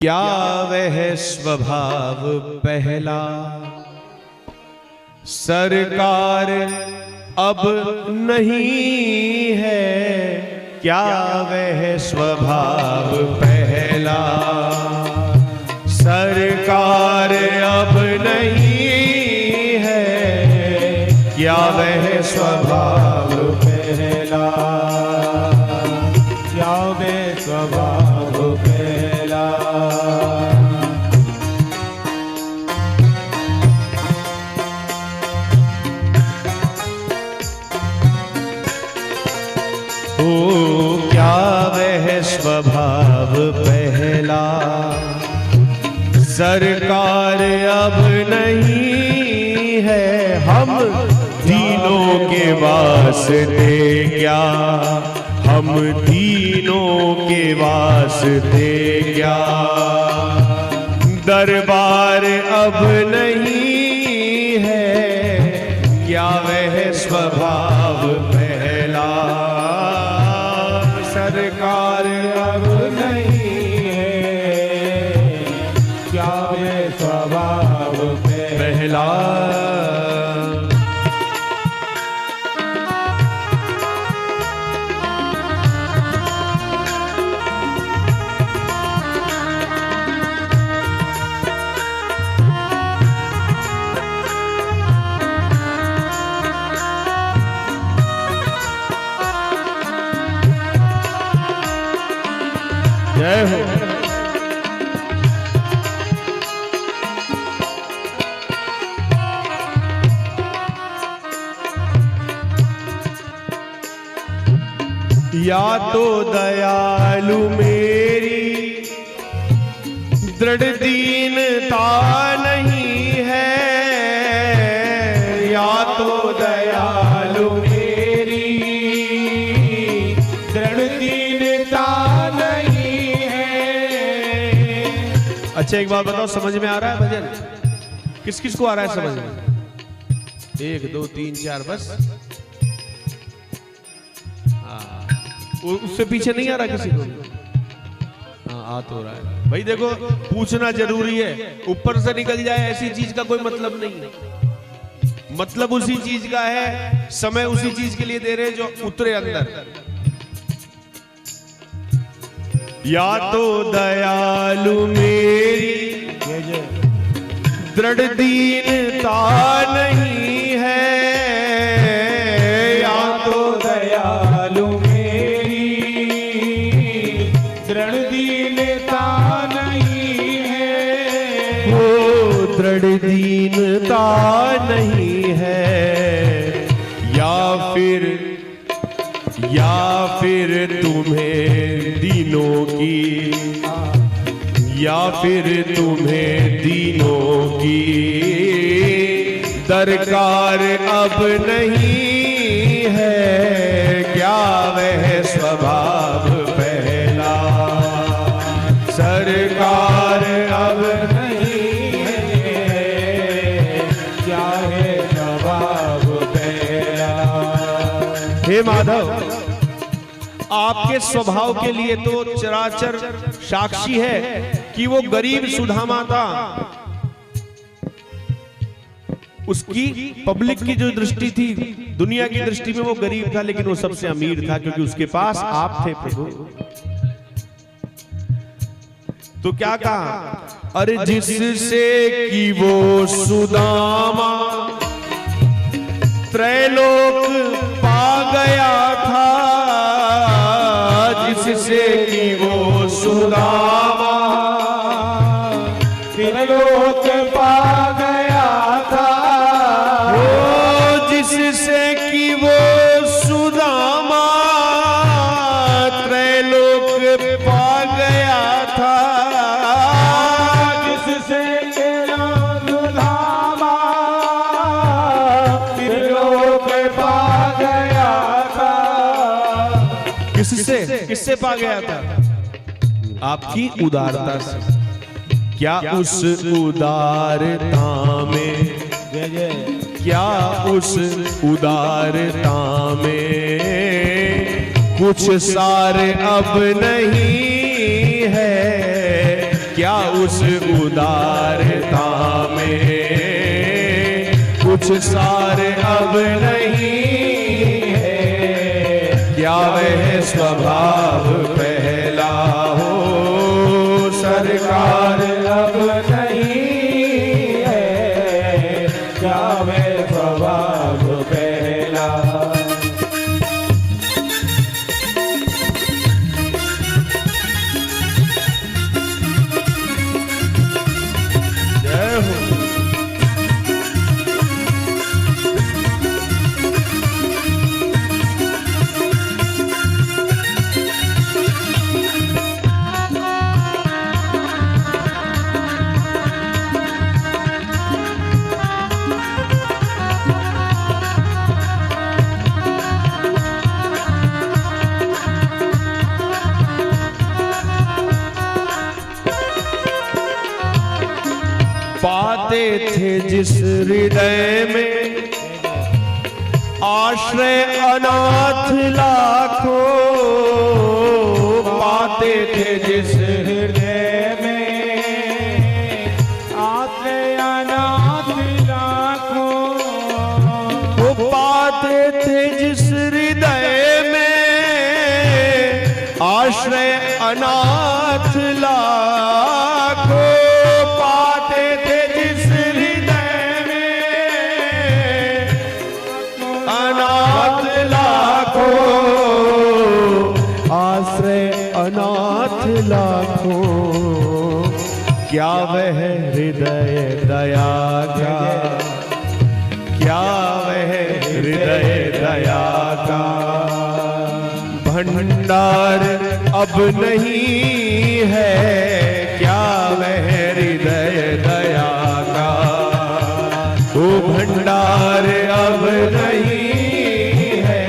क्या वह स्वभाव पहला सरकार अब नहीं है, क्या वह स्वभाव पहला सरकार अब नहीं है, क्या वह स्वभाव पहला, क्या वह स्वभाव पहला। ओ क्या वह स्वभाव पहला सरकार अब नहीं है, हम तीनों के वास्ते क्या, हम तीनों के वास्ते क्या दरबार अब नहीं है, क्या वह स्वभाव पहला सरकार अब नहीं है, क्या वह स्वभाव पहला। जय हो। या तो दयालु मेरी दृढ़ दीनता नहीं है, या तो दयालु मेरी दृढ़ दीनता नहीं है। अच्छा एक बात बताओ, समझ में आ रहा है भजन? किस किस को आ रहा है समझ में? 1 2 3 4 बस। उससे पीछे नहीं आ रहा किसी को? हाँ आ तो रहा है भाई। देखो पूछना जरूरी है, ऊपर से निकल जाए ऐसी चीज का कोई मतलब नहीं। मतलब उसी चीज का है, समय उसी चीज के लिए दे रहे जो उतरे अंदर। या तो दयालु मेरी दृढ़ दीनता नहीं है, या तो दयालु दृढ़ दीनता नहीं है, वो दृढ़ दीनता नहीं है, या फिर तुम्हें दीनों की, या फिर तुम्हें दीनों की दरकार अब नहीं है, क्या वह स्वभाव पहला सरकार अब नहीं है, क्या है स्वभाव पहला। हे माधव, आपके स्वभाव के लिए तो चराचर साक्षी है कि वो गरीब सुदामा था। उसकी पब्लिक की जो दृष्टि थी, दुनिया की दृष्टि में वो गरीब था, लेकिन वो सबसे अमीर था क्योंकि उसके पास आप थे प्रभु। तो क्या कहा? अरे जिससे कि वो सुदामा त्रैलोक पा गया था, जिससे कि वो सुदामा त्रैलोक पा गया था, वो जिससे कि वो सुदामा त्रैलोक पा गया था, जिससे कि सुदामा त्रैलोक पा गया था। किससे पा गया था? आपकी उदारता से। क्या उस उदारता में, क्या उस उदारता में कुछ सार अब नहीं है, क्या उस उदारता में कुछ सार अब नहीं है, क्या वह स्वभाव पहला हो सरकार अब नहीं है, क्या वह स्वभाव पहला। जय हो। पाते थे जिस हृदय में आश्रय अनाथ लाखों, पाते थे जिस हृदय में आश्रय अनाथ लाखों, वो पाते थे जिस हृदय में आश्रय अनाथ लाखों, अनाथ लाखों, क्या वह हृदय दया का, क्या वह हृदय दया का भंडार अब नहीं है, क्या वह हृदय दया का वो भंडार अब नहीं है,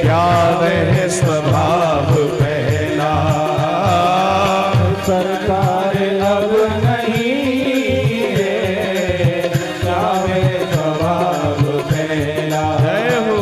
क्या वह स्वभाव सरकार अब नहीं है, क्या वह स्वभाव पहला। जय हो।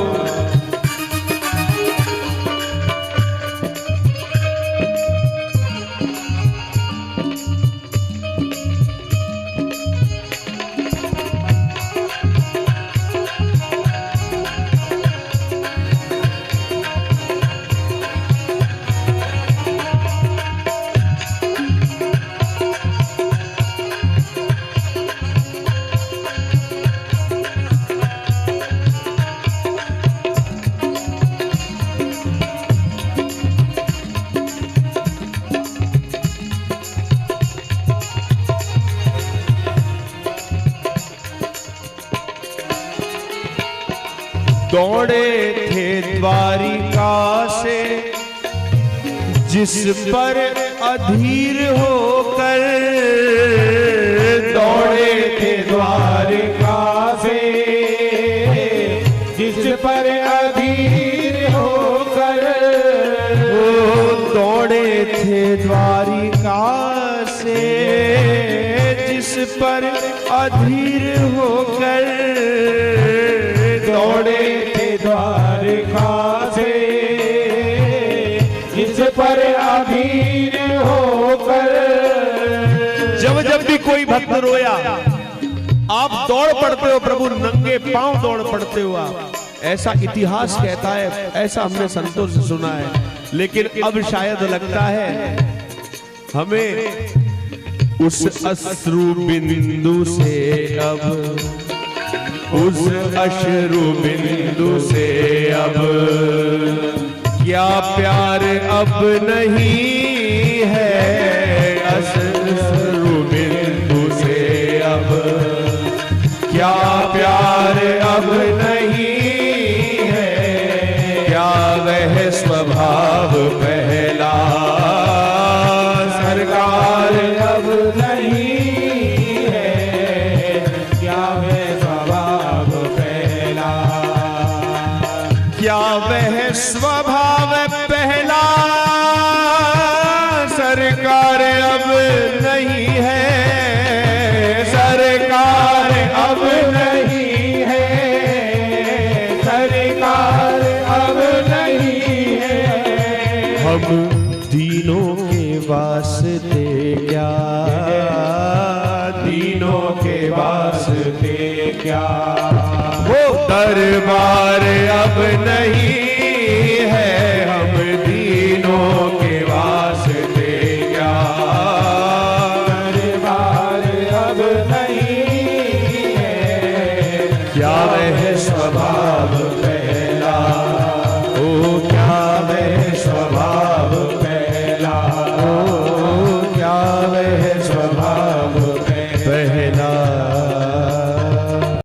दौड़े थे द्वारिका से जिस पर अधीर होकर, दौड़े थे द्वारिका से जिस पर अधीर होकर, दौड़े थे द्वारिका से जिस पर अधीर होकर, दौड़े थे द्वारिका से जिस पर अधीर होकर। जब जब भी कोई भक्त रोया आप दौड़ पड़ते हो प्रभु, नंगे पांव दौड़ पड़ते हो आप, ऐसा इतिहास कहता है, ऐसा हमने संतों से सुना है। लेकिन अब शायद लगता है हमें उस अश्रु बिंदु से, अब उस अश्रु बिंदु से अब क्या प्यार अब नहीं है, अश्रु बिंदु से अब क्या प्यार अब नहीं है, क्या वह स्वभाव पहला सरकार अब नहीं है, क्या वह स्वभाव पहला, क्या वह स्वभाव पहला सरकार अब नहीं है, सरकार अब नहीं है, सरकार अब नहीं है। हम दीनों के वास्ते क्या वास्ते क्या। वो दरबार अब नहीं है हम दीनों के वास्ते क्या। दरबार अब